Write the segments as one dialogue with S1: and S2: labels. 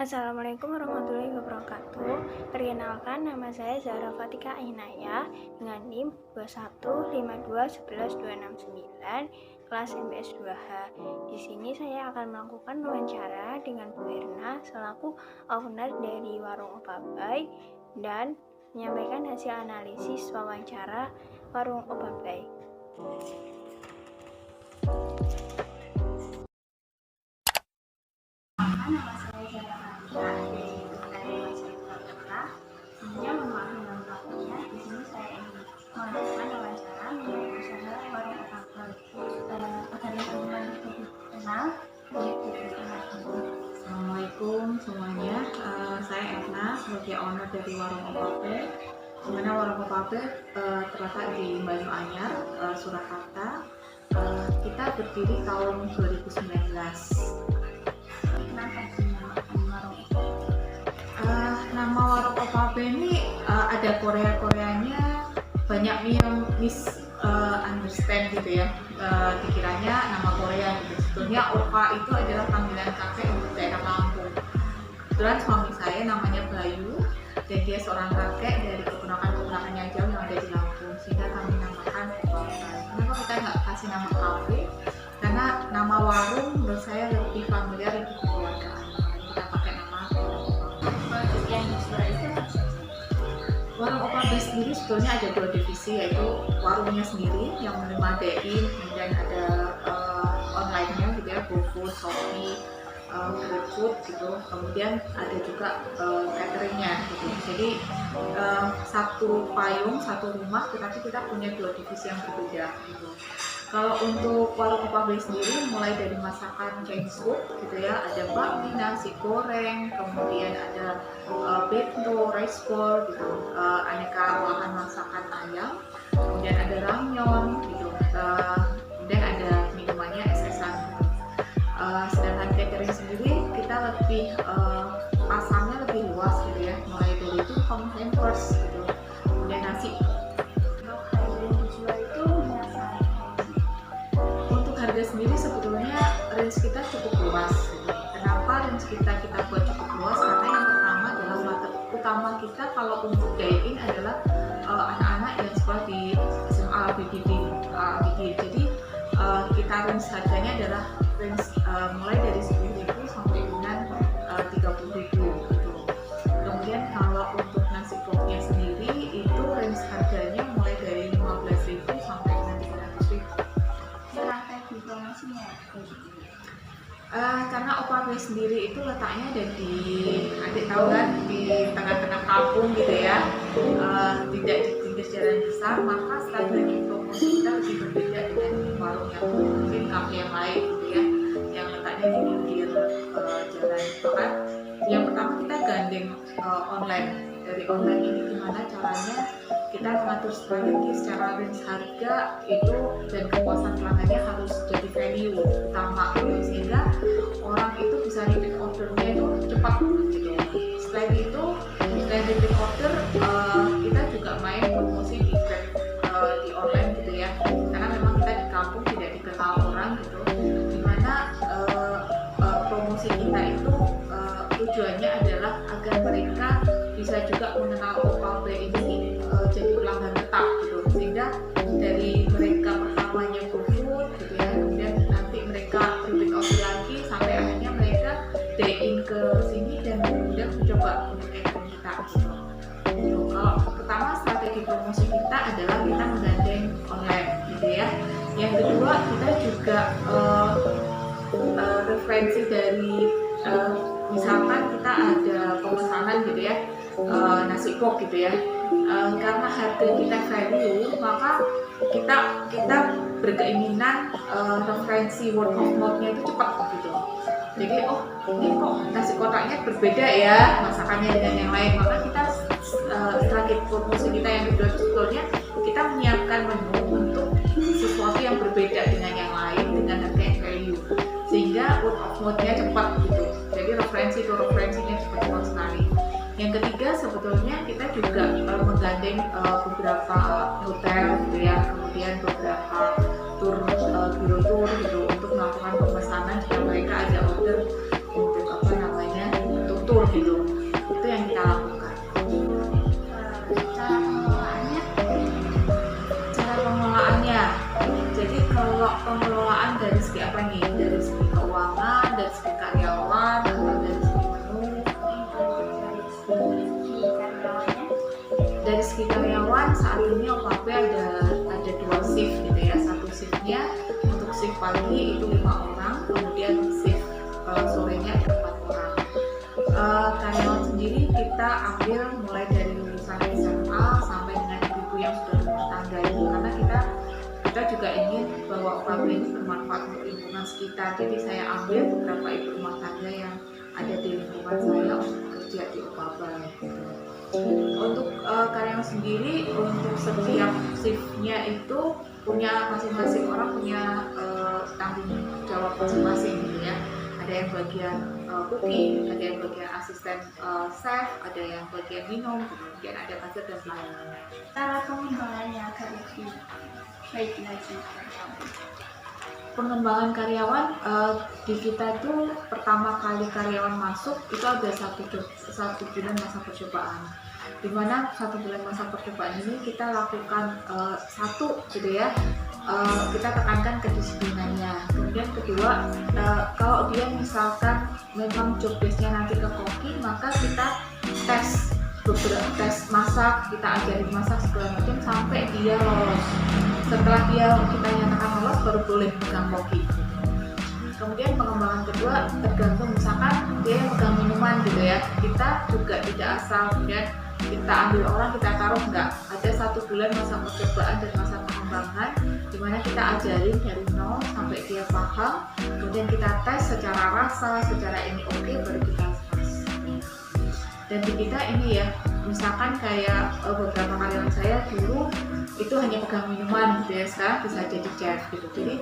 S1: Assalamualaikum warahmatullahi wabarakatuh. Perkenalkan, nama saya Zahra Fatika Inaya dengan NIM 215211269 kelas MPS 2H. Di sini saya akan melakukan wawancara dengan Bu Erna selaku owner dari Warung Opa Bay dan menyampaikan hasil analisis wawancara Warung Opa Bay. Nama saya Zahra Fatika dari Jakarta. Sebelumnya memakai nama pelakunya. Di sini saya ingin melakukan wawancara mengenai usaha Warung Opa Bay. Agar teman-teman lebih kenal,
S2: Assalamualaikum semuanya, saya Erna sebagai owner dari Warung Opa Bay. Dimana Warung Opa Bay terletak di Banyuanyar, Surakarta. Kita berdiri tahun 2019.
S1: Kenapa dinamakan Warung Opa Bay?
S2: Nama Warung Opa Bay ini ada Korea-Koreanya, banyak yang misunderstand gitu ya. Dikiranya nama Korea gitu. Sebetulnya Opa itu adalah panggilan kakek untuk daerah Lampung. Kebetulan suami saya namanya Bayu dan dia seorang kakek dari keponakan-keponakan yang jauh yang ada di Lampung, sehingga kami namakan Opa Bay. Kenapa kita nggak kasih nama kafe? Karena nama warung menurut saya lebih familiar, lebih kekeluargaan. Kita pakai nama Warung Opa Bay.
S1: Yang dijual itu
S2: Warung Opa Bay sendiri sebetulnya ada dua divisi, yaitu warungnya sendiri yang menerima dine-in, kemudian ada online-nya gitu ya, GoFood, Shopee, GrabFood gitu. Kemudian ada juga cateringnya gitu. Jadi satu payung, satu rumah, tetapi kita punya dua divisi yang berbeda gitu. Kalau untuk Warung Opa Bay sendiri mulai dari masakan Chinese food gitu ya, ada bakmi, nasi goreng, kemudian ada bento, rice bowl gitu, aneka olahan masakan ayam, kemudian ada ramyeon gitu, kemudian ada minumannya es-esan. Sedangkan catering sendiri kita lebih pasarnya lebih luas gitu ya, mulai dari tumpeng, hampers gitu, kemudian nasi.
S1: untuk harga yang dijual itu
S2: Untuk harga sendiri sebetulnya range kita cukup luas gitu. Kenapa range kita buat cukup luas? Karena yang pertama adalah market utama kita kalau untuk dine-in adalah anak-anak yang sekolah di SMA BGD. Jadi kita range harganya adalah range mulai dari 10.000 sampai dengan 30.000 gitu. Kemudian kalau untuk nasi kopnya sendiri itu range harganya mulai dari 15.000 sampai dengan 300.000.
S1: strategi promosinya
S2: Karena Opa Bay sendiri itu letaknya ada di, adik tahu kan, di tengah-tengah kampung gitu ya, tidak di pinggir jalan besar, maka strategi promosi kita lebih berbeda dengan warung yang mungkin kafe yang lain gitu ya, yang letaknya di pinggir jalan. Maka yang pertama kita gandeng online. Dari online ini gimana caranya kita mengatur strategi secara range harga itu, dan kepuasan pelanggannya harus jadi value utama gitu, sehingga orang itu bisa repeat ordernya itu cepat gitu. Selain itu, selain repeat order, kita juga main promosi di di online gitu ya, karena memang kita di kampung tidak dikenal orang gitu, dimana promosi kita itu tujuannya adalah agar mereka bisa juga mengenal Opa Bay ini jadi pelanggan tetap gitu, sehingga dari mereka pertamanya GoFood gitu ya, kemudian nanti mereka repeat order lagi sampai akhirnya mereka dine-in ke sini dan kemudian mencoba untuk catering kita gitu. Kalau pertama strategi promosi kita adalah kita menggandeng online gitu ya. Yang kedua kita juga referensi dari misalkan kita ada pemesanan gitu ya, nasi kok gitu ya, karena harga kita value, maka kita berkeinginan referensi word of mouth-nya itu cepat gitu. Jadi oh ini kok nasi kotaknya berbeda ya masakannya dengan yang lain, maka kita strategi promosi kita yang kedua sebetulnya kita menyiapkan menu untuk sesuatu yang berbeda dengan yang lain dengan harga yang value, sehingga word of mouth-nya cepat gitu. Jadi referensinya cepat sekali. Yang ketiga sebetulnya kita juga menggandeng beberapa hotel gitu ya, kemudian beberapa biro tour gitu untuk melakukan pemesanan jika mereka ada order untuk untuk tour pagi itu 5 orang, kemudian shift sorenya ada 4 orang. Karyawan sendiri kita ambil mulai dari lulusan SMA sampai dengan ibu yang sudah berumah tangga itu, karena kita juga ingin bahwa UKB ini bermanfaat untuk lingkungan sekitar. Jadi saya ambil beberapa ibu rumah tangga yang ada di lingkungan saya untuk bekerja di UKB. Untuk karyawan sendiri, untuk setiap shiftnya itu punya masing-masing orang punya tanggung jawab masing-masing gitu ya. Ada yang bagian cooking, ada yang bagian asisten chef, ada yang bagian minum, kemudian ada kasir dan pelayanan.
S1: Cara pengembangannya agar lebih baik lagi.
S2: Pengembangan karyawan di kita itu pertama kali karyawan masuk itu ada satu bulan masa percobaan, di mana 1 bulan masa percobaan ini kita lakukan satu gitu ya, kita tekankan kedisiplinannya. Kemudian kedua, kalau dia misalkan memang job desk-nya nanti ke koki, maka kita tes masak, kita ajarin masak segala macam sampai dia lolos. Setelah kita nyatakan lolos baru boleh pegang koki. Kemudian pengembangan kedua tergantung, misalkan dia yang pegang minuman gitu ya, kita juga tidak asal kemudian kita ambil orang kita taruh, enggak. Ada 1 bulan masa percobaan dan masa pengembangan di mana kita ajarin dari nol sampai dia paham, kemudian kita tes secara rasa, secara ini oke, baru kita tes. Dan di kita ini ya, misalkan kayak beberapa karyawan saya dulu itu hanya pegang minuman gitu ya, sekarang bisa jadi chef gitu. Jadi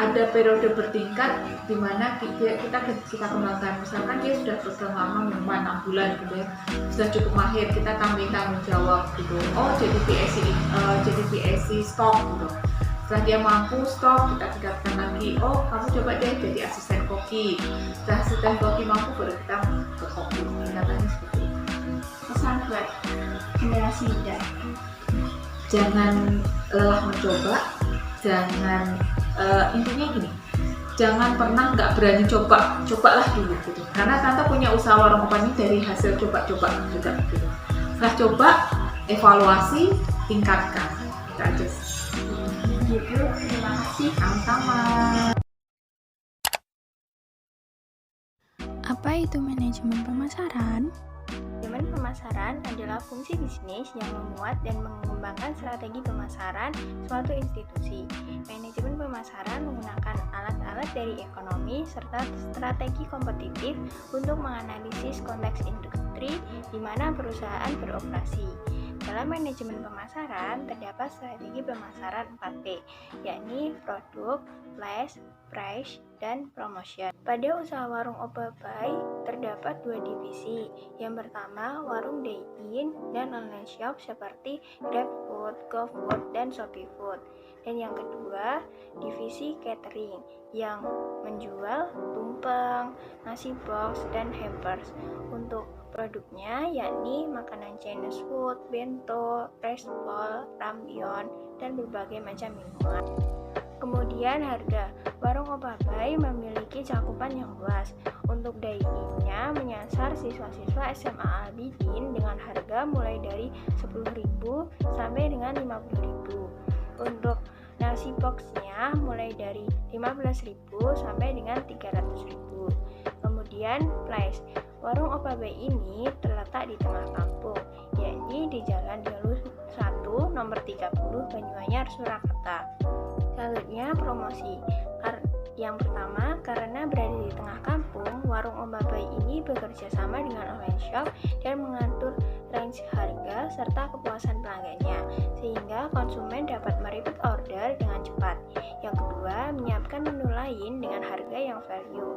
S2: ada periode bertingkat di mana kita kembangkan. Misalkan dia sudah pegang lama minuman 6 bulan gitu ya, sudah cukup mahir, kita tambahin tanggung jawab gitu. Oh jadi PSC stok gitu. Setelah dia mampu stok, kita tingkatkan lagi. Oh kamu coba deh jadi asisten koki. Setelah asisten koki mampu, baru kita ke koki. Tingkatannya seperti itu.
S1: Pesan buat generasi muda.
S2: Jangan lelah mencoba. Jangan intinya gini, jangan pernah nggak berani cobalah dulu gitu. Karena tante punya usaha warung kopi ini dari hasil coba-coba juga gitu. Setelah coba, evaluasi, tingkatkan. Itu aja sih.
S1: Gitu, terima kasih.
S2: Sama-sama.
S3: Apa itu manajemen pemasaran?
S1: Manajemen pemasaran adalah fungsi bisnis yang memuat dan mengembangkan strategi pemasaran suatu institusi. Manajemen pemasaran menggunakan alat-alat dari ekonomi serta strategi kompetitif untuk menganalisis konteks industri di mana perusahaan beroperasi. Dalam manajemen pemasaran terdapat strategi pemasaran 4P, yakni produk, place, price, dan promotion. Pada usaha warung Opabai terdapat 2 divisi. Yang pertama, warung dine-in dan online shop seperti GrabFood, GoFood, dan ShopeeFood. Dan yang kedua, divisi catering yang menjual tumpeng, nasi box, dan hampers. Untuk produknya yakni makanan Chinese food, bento, rice bowl, ramyeon, dan berbagai macam minuman. Kemudian harga. Warung Opabai memiliki cakupan yang luas. Untuk dine-in-nya menyasar siswa-siswa SMA Al-Bidin dengan harga mulai dari 10.000 sampai dengan 50.000. Untuk nasi box-nya mulai dari 15.000 sampai dengan 300.000. Kemudian place. Warung Opabai ini terletak di tengah kampung, yakni di Jalan Galuh 1 nomor 30 Banyuanyar, Surakarta. Selanjutnya promosi. Yang pertama, karena berada di tengah kampung, warung Opabai ini bekerja sama dengan online shop dan mengatur range harga serta kepuasan pelanggannya, sehingga konsumen dapat merepeat order dengan cepat. Yang kedua, menyiapkan menu lain dengan harga yang value.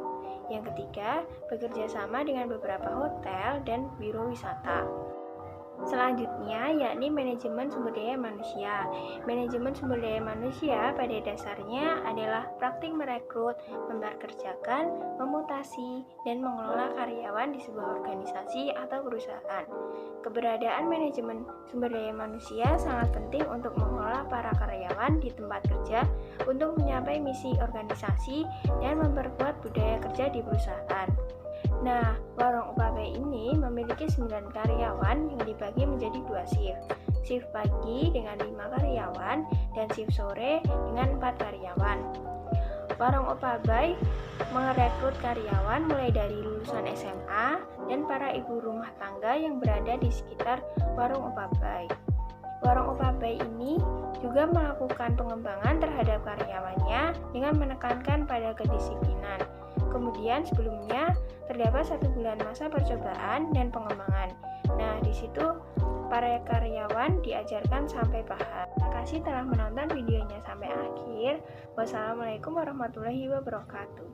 S1: Yang ketiga, bekerja sama dengan beberapa hotel dan biro wisata. Selanjutnya, yakni manajemen sumber daya manusia. Manajemen sumber daya manusia pada dasarnya adalah praktik merekrut, memperkerjakan, memutasi, dan mengelola karyawan di sebuah organisasi atau perusahaan. Keberadaan manajemen sumber daya manusia sangat penting untuk mengelola para karyawan di tempat kerja untuk mencapai misi organisasi dan memperkuat budaya kerja di perusahaan. Nah, warung Opabai ini memiliki 9 karyawan yang dibagi menjadi 2 shift. shift pagi dengan 5 karyawan, dan shift sore dengan 4 karyawan. Warung Opabai merekrut karyawan mulai dari lulusan SMA dan para ibu rumah tangga yang berada di sekitar Warung Opabai. Warung Opabai ini juga melakukan pengembangan terhadap karyawannya dengan menekankan pada kedisiplinan. Kemudian sebelumnya terdapat 1 bulan masa percobaan dan pengembangan. Nah, di situ para karyawan diajarkan sampai paham. Terima kasih telah menonton videonya sampai akhir. Wassalamualaikum warahmatullahi wabarakatuh.